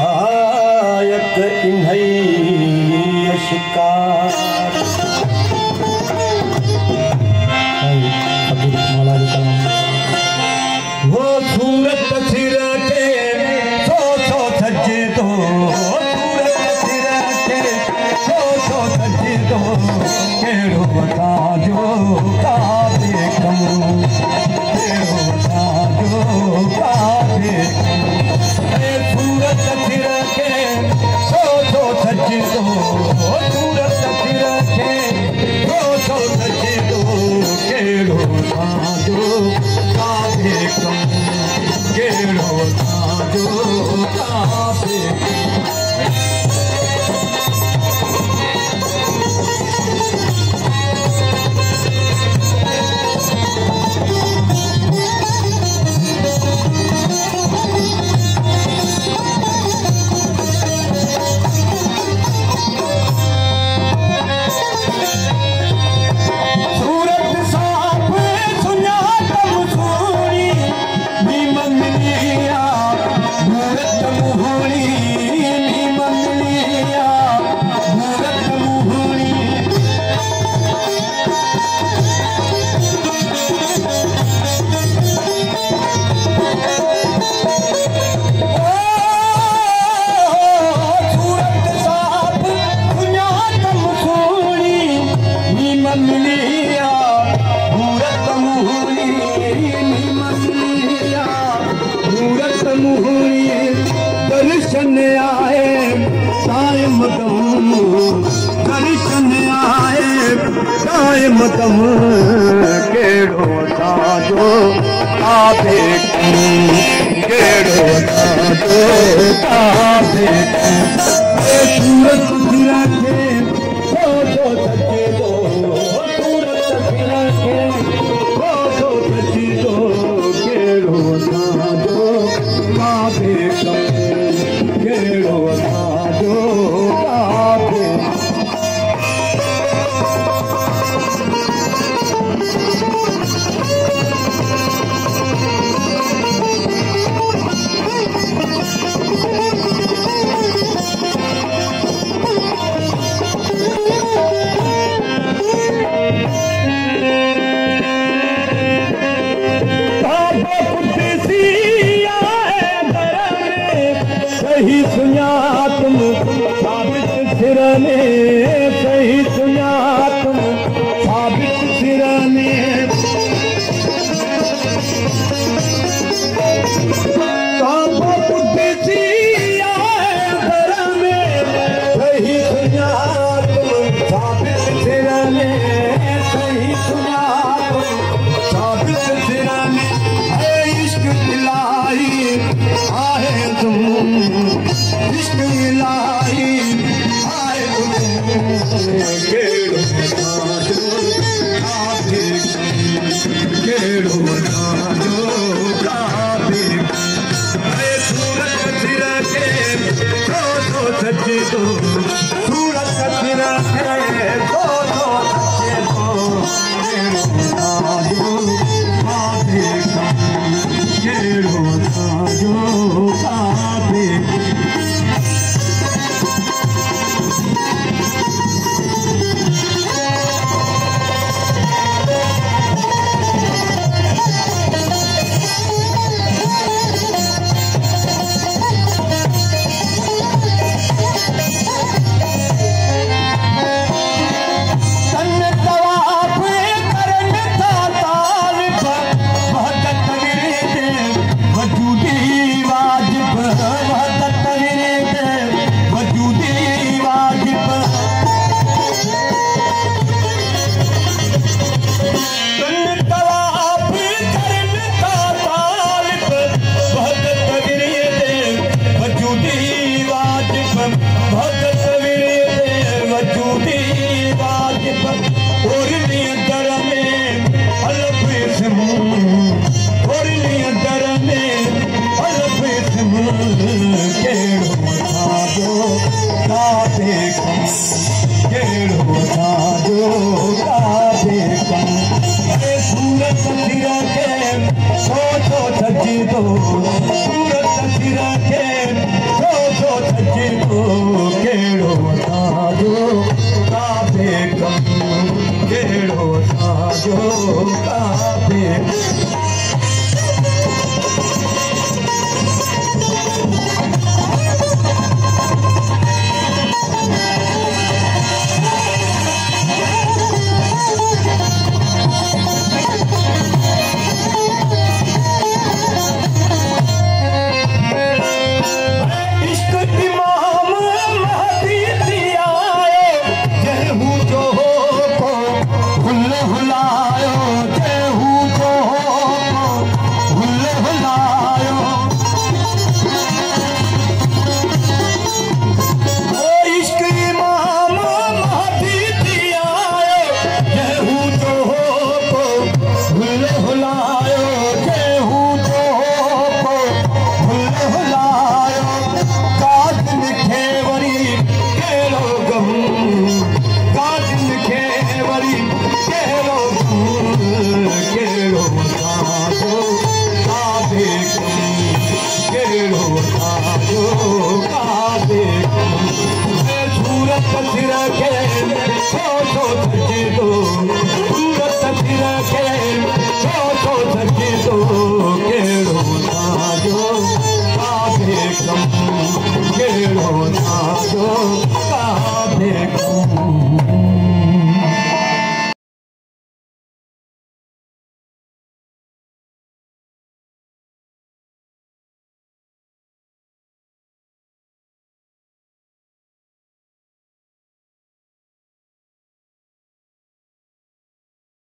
हिदायत इन्हई शिकार वो सूरत सिर के सो सजे तो सूरत सिर के सो सजे तो केड़ो बता जो का देखूं केड़ो बता जो का देखूं सूरत सिर के सो सजे तो सूरत सिर के सो सजे तो केड़ो बता जो का देखूं केड़ो बता जो का देखूं दर्शन आए टाइम तुम दर्शन आए टाइम तुम केड़ो साजो आपे केड़ो साजो आपे सूरत सिरा के सो सजे दो सूरत सिरा के सो सजे दो केड़ो साजो आपे केड़ो साजो आपे सही सुना तुम साबित सिरने सही सुना तुम साबित सिरने सही सुना तुम साबित सिरने सही सुना तुम साबित सिरने इश्क दिलाई आहे तुम इश्क इलाही आए केड़ो साजो आपे केड़ो साजो आपे सूरत सिर के सो सजे तो सूरत सिर के सो सजे तो केड़ो साजो आपे केड़ो साजो आपे और